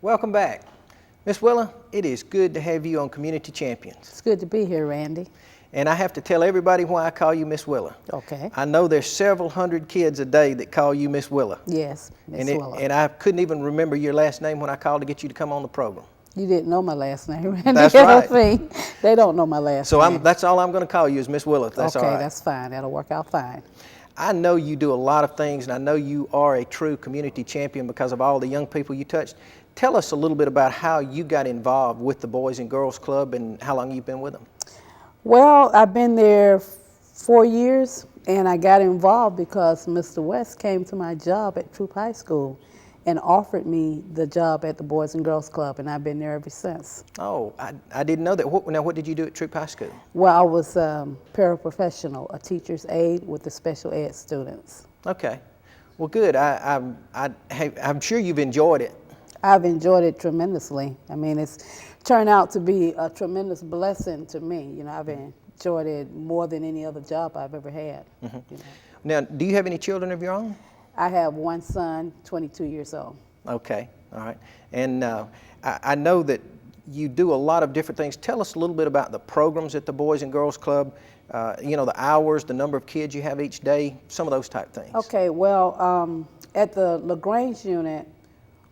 Welcome back. Miss Willa, it is good to have you on Community Champions. It's good to be here, Randy. And I have to tell everybody why I call you Miss Willa. Okay. I know there's several hundred kids a day that call you Miss Willa. Yes, Miss Willa. And I couldn't even remember your last name when I called to get you to come on the program. You didn't know my last name, Randy. That's right. They don't know my last name. So that's all I'm going to call you is Miss Willa, if that's all right. Okay, that's fine. That'll work out fine. I know you do a lot of things, and I know you are a true community champion because of all the young people you touched. Tell us a little bit about how you got involved with the Boys and Girls Club and how long you've been with them. Well, I've been there 4 years, and I got involved because Mr. West came to my job at Troop High School and offered me the job at the Boys and Girls Club, and I've been there ever since. Oh, I didn't know that. Now, what did you do at Troop High School? Well, I was paraprofessional, a teacher's aide with the special ed students. Okay. Well, good. I'm sure you've enjoyed it. I've enjoyed it tremendously. I mean, it's turned out to be a tremendous blessing to me. You know, I've enjoyed it more than any other job I've ever had. Mm-hmm. You know. Now, do you have any children of your own? I have one son, 22 years old. Okay, all right. And I know that you do a lot of different things. Tell us a little bit about the programs at the Boys and Girls Club, you know, the hours, the number of kids you have each day, some of those type things. Okay, well, at the LaGrange unit,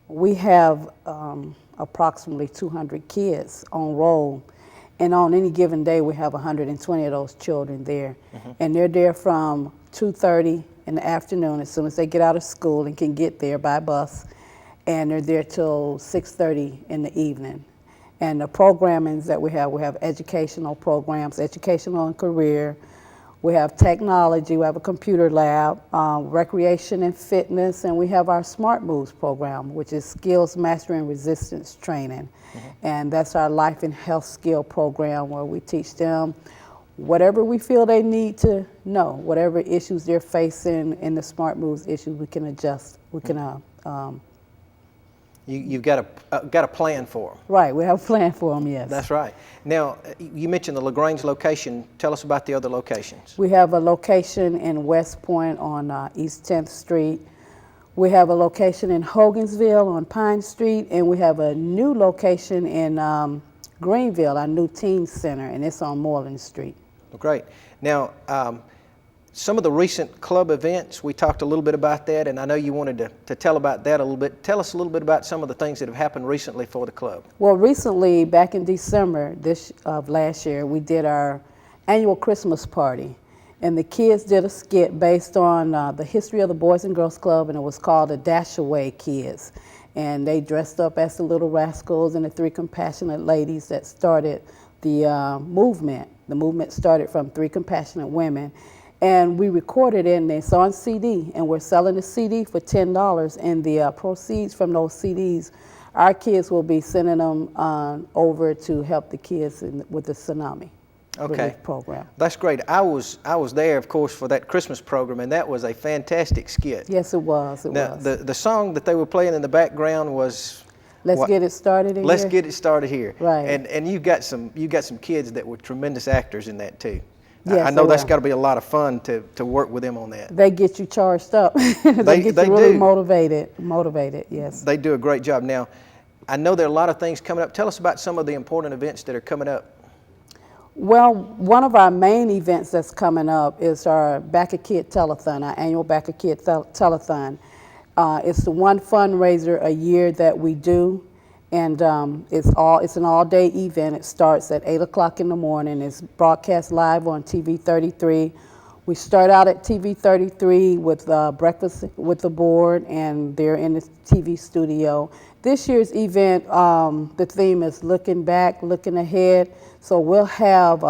we have approximately 200 kids on roll. And on any given day, we have 120 of those children there. Mm-hmm. And they're there from 2:30 in the afternoon as soon as they get out of school and can get there by bus. And they're there till 6:30 in the evening. And the programmings that we have educational programs, educational and career. We have technology, we have a computer lab, recreation and fitness, and we have our Smart Moves program, which is skills mastery and resistance training. Mm-hmm. And that's our life and health skill program where we teach them whatever we feel they need to know, whatever issues they're facing in the Smart Moves issues, we can adjust. We can. You've got a plan for them. Right, we have a plan for them, yes. That's right. Now, you mentioned the LaGrange location. Tell us about the other locations. We have a location in West Point on East 10th Street. We have a location in Hogansville on Pine Street, and we have a new location in Greenville, our new teen center, and it's on Moreland Street. Great. Now, some of the recent club events, we talked a little bit about that, and I know you wanted to tell about that a little bit. Tell us a little bit about some of the things that have happened recently for the club. Well, recently, back in December of last year, we did our annual Christmas party, and the kids did a skit based on the history of the Boys and Girls Club, and it was called the Dash Away Kids. And they dressed up as the Little Rascals and the three compassionate ladies that started the movement. The movement started from three compassionate women. And we recorded it, and it's on CD, and we're selling the CD for $10, and the proceeds from those CDs, our kids will be sending them over to help the kids with the tsunami relief program. That's great. I was there, of course, for that Christmas program, and that was a fantastic skit. Yes, it was. The song that they were playing in the background was Let's Get It Started Here. Let's Get It Started Here. Right. And you got some kids that were tremendous actors in that too. Yes, I know that's got to be a lot of fun to work with them on that. They get you charged up. they get you really motivated, yes. They do a great job. Now, I know there are a lot of things coming up. Tell us about some of the important events that are coming up. Well, one of our main events that's coming up is our Back a Kid Telethon, our annual Back a Kid Telethon. It's the one fundraiser a year that we do. And it's an all-day event. It starts at 8 o'clock in the morning. It's broadcast live on TV 33. We start out at TV 33 with Breakfast with the Board, and they're in the TV studio. This year's event, the theme is looking back, looking ahead. So we'll have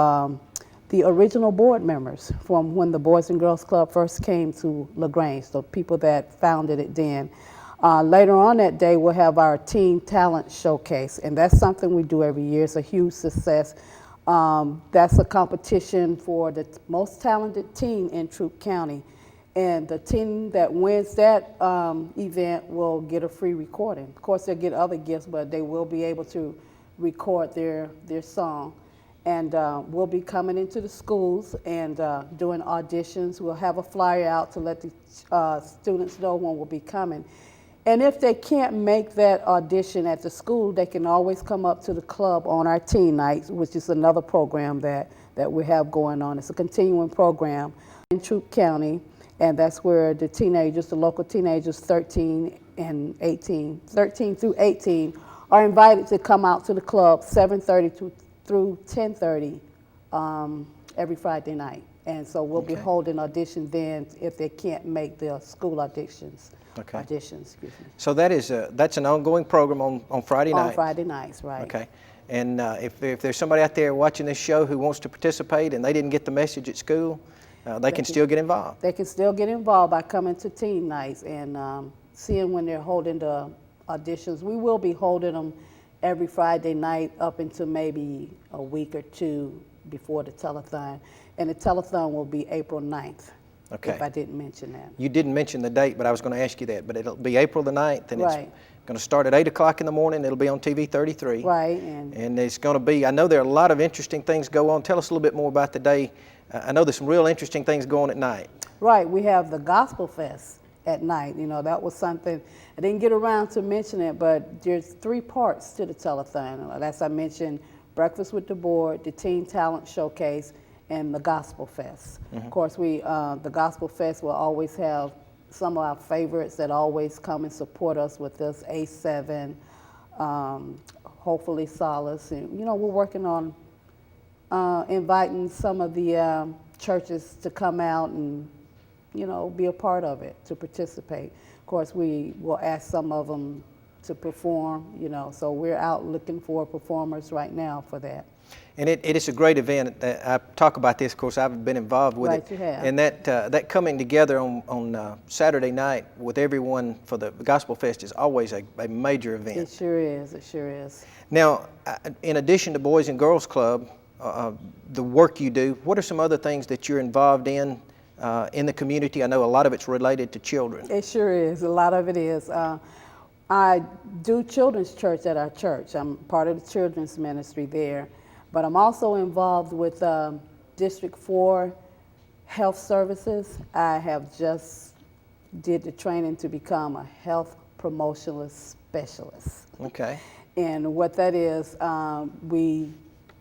the original board members from when the Boys and Girls Club first came to LaGrange, the people that founded it then. Later on that day, we'll have our Teen Talent Showcase, and that's something we do every year. It's a huge success. That's a competition for the most talented teen in Troup County, and the team that wins that event will get a free recording. Of course, they'll get other gifts, but they will be able to record their song. And we'll be coming into the schools and doing auditions. We'll have a flyer out to let the students know when we'll be coming. And if they can't make that audition at the school, they can always come up to the club on our teen nights, which is another program that we have going on. It's a continuing program in Troup County, and that's where the teenagers, the local teenagers 13 through 18, are invited to come out to the club 7:30 through 10:30 every Friday night. And so we'll be holding auditions then if they can't make the school auditions. Okay. Auditions, excuse me. So that's an ongoing program on Friday night. On Friday nights, right. Okay. And if there's somebody out there watching this show who wants to participate and they didn't get the message at school, they can still get involved. They can still get involved by coming to teen nights and seeing when they're holding the auditions. We will be holding them every Friday night up until maybe a week or two before the telethon. And the telethon will be April 9th. Okay. If I didn't mention that. You didn't mention the date, but I was going to ask you that. But it'll be April the 9th, and Right. it's going to start at 8 o'clock in the morning. It'll be on TV 33. Right. And it's going to be, I know there are a lot of interesting things go on. Tell us a little bit more about the day. I know there's some real interesting things going at night. Right. We have the Gospel Fest at night. You know, that was something, I didn't get around to mention it, but there's 3 parts to the telethon. As I mentioned, Breakfast with the Board, the Teen Talent Showcase, and the Gospel Fest. Of course, the Gospel Fest will always have some of our favorites that always come and support us with this, A7, hopefully Solace. And, you know, we're working on inviting some of the churches to come out and, you know, be a part of it, to participate. Of course, we will ask some of them to perform, you know, so we're out looking for performers right now for that. And it is a great event. I talk about this, of course, I've been involved with Right, it. you have. And that coming together on Saturday night with everyone for the Gospel Fest is always a major event. It sure is, it sure is. Now, in addition to Boys and Girls Club, the work you do, what are some other things that you're involved in the community? I know a lot of it's related to children. It sure is, a lot of it is. I do children's church at our church. I'm part of the children's ministry there. But I'm also involved with District 4 Health Services. I have just did the training to become a health promotionalist specialist. Okay. And what that is, we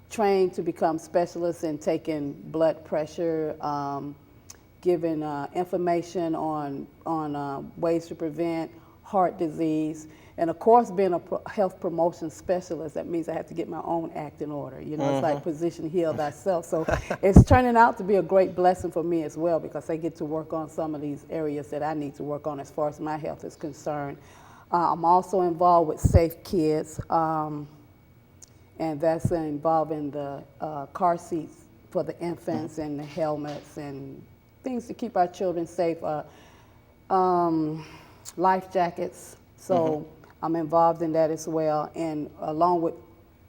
train to become specialists in taking blood pressure, giving information on ways to prevent heart disease. And of course, being a health promotion specialist, that means I have to get my own act in order. You know, It's like position heal thyself. So it's turning out to be a great blessing for me as well, because I get to work on some of these areas that I need to work on as far as my health is concerned. I'm also involved with Safe Kids, and that's involving the car seats for the infants and the helmets and things to keep our children safe, life jackets. So I'm involved in that as well. And along with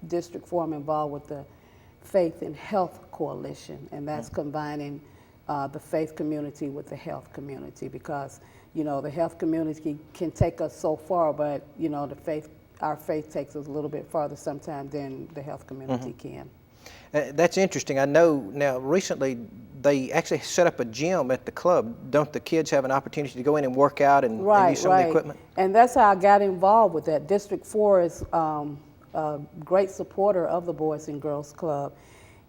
District 4, I'm involved with the Faith and Health Coalition, and that's combining the faith community with the health community, because, you know, the health community can take us so far, but, you know, our faith takes us a little bit farther sometimes than the health community can. That's interesting. I know now recently they actually set up a gym at the club. Don't the kids have an opportunity to go in and work out and use some of the equipment? And that's how I got involved with that. District 4 is a great supporter of the Boys and Girls Club.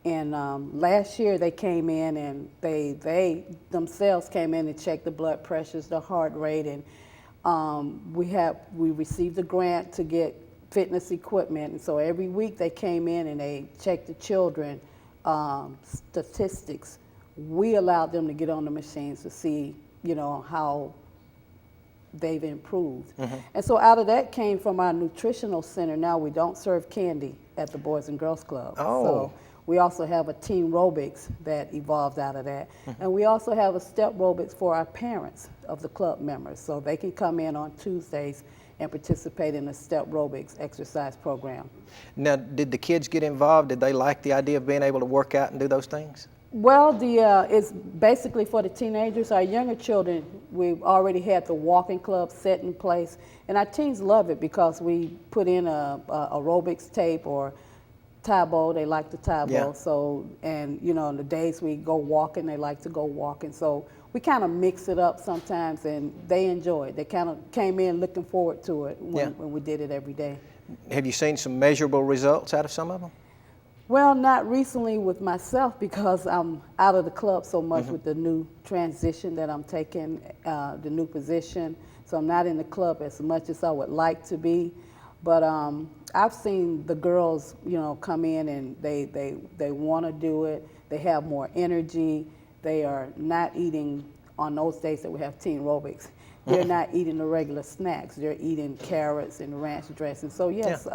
And last year they came in and they themselves came in and checked the blood pressures, the heart rate, and we received a grant to get fitness equipment. And so every week they came in and they checked the children statistics. We allowed them to get on the machines to see, you know, how they've improved. And so out of that came from our nutritional center. Now we don't serve candy at the Boys and Girls Club. Oh. So we also have a teen aerobics that evolved out of that. And we also have a step aerobics for our parents of the club members. So they can come in on Tuesdays and participate in the step aerobics exercise program. Now, did the kids get involved? Did they like the idea of being able to work out and do those things? Well, it's basically for the teenagers. Our younger children, we've already had the walking club set in place, and our teens love it because we put in a aerobics tape or Taebo. They like the Taebo. Yeah. So, and you know, on the days we go walking, they like to go walking. So we kind of mix it up sometimes, and they enjoy it. They kind of came in looking forward to it when we did it every day. Have you seen some measurable results out of some of them? Well, not recently with myself because I'm out of the club so much with the new transition that I'm taking, the new position. So I'm not in the club as much as I would like to be. But I've seen the girls, come in and they want to do it. They have more energy. They are not eating, on those days that we have teen aerobics, they're not eating the regular snacks. They're eating carrots and ranch dressing. So yes,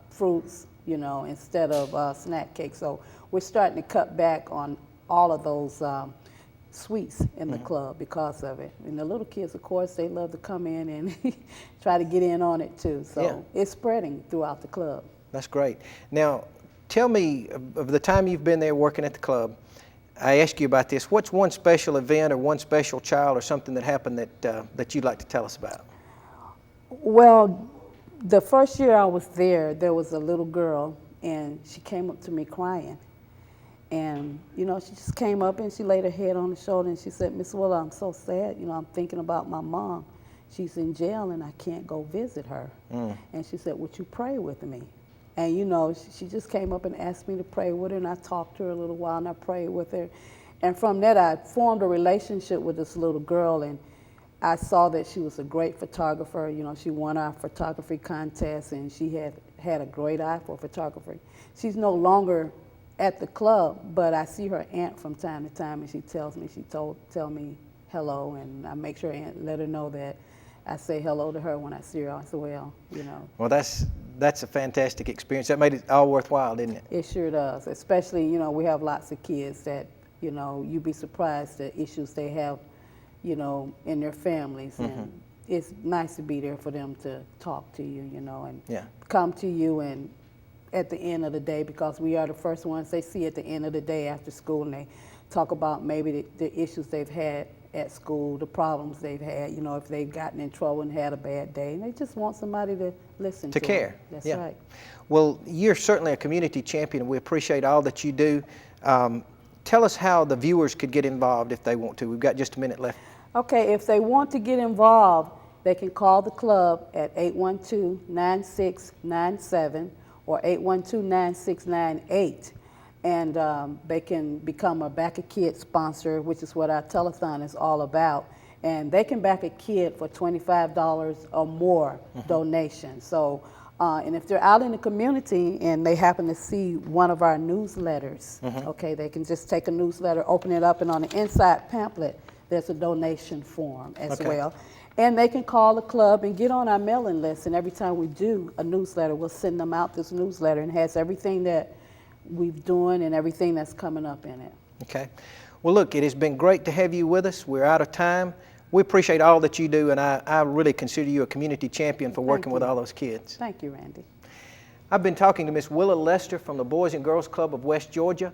fruits, instead of snack cake. So we're starting to cut back on all of those sweets in the club because of it. And the little kids, of course, they love to come in and try to get in on it too. So it's spreading throughout the club. That's great. Now, tell me, of the time you've been there working at the club, I asked you about this. What's one special event or one special child or something that happened that you'd like to tell us about? Well, the first year I was there was a little girl, and she came up to me crying. And, she just came up and she laid her head on the shoulder and she said, "Miss Willa, I'm so sad. I'm thinking about my mom. She's in jail and I can't go visit her." And she said, "Would you pray with me?" And, she just came up and asked me to pray with her, and I talked to her a little while and I prayed with her. And from that, I formed a relationship with this little girl, and I saw that she was a great photographer. She won our photography contest, and she had a great eye for photography. She's no longer at the club, but I see her aunt from time to time, and she tells me, tell me hello, and I make sure aunt let her know that I say hello to her when I see her as well, Well, that's a fantastic experience. That made it all worthwhile, didn't it? It sure does, especially, we have lots of kids that, you'd be surprised the issues they have, in their families, and it's nice to be there for them to talk to you, and come to you and at the end of the day, because we are the first ones they see at the end of the day after school, and they talk about maybe the issues they've had at school, the problems they've had, if they've gotten in trouble and had a bad day, and they just want somebody to listen to care. them. That's right. Well, you're certainly a community champion, and we appreciate all that you do. Tell us how the viewers could get involved if they want to. We've got just a minute left. Okay, if they want to get involved, they can call the club at 812-9697 or 812-9698. And they can become a Back a Kid sponsor, which is what our telethon is all about. And they can back a kid for $25 or more donation. So, and if they're out in the community and they happen to see one of our newsletters, okay, they can just take a newsletter, open it up, and on the inside pamphlet, there's a donation form as well. And they can call the club and get on our mailing list. And every time we do a newsletter, we'll send them out this newsletter, and it has everything that we've doing and everything that's coming up in it. Okay. Well, look, it has been great to have you with us. We're out of time. We appreciate all that you do, and I really consider you a community champion for working with all those kids. Thank you, Randy. I've been talking to Miss Willa Lester from the Boys and Girls Club of West Georgia.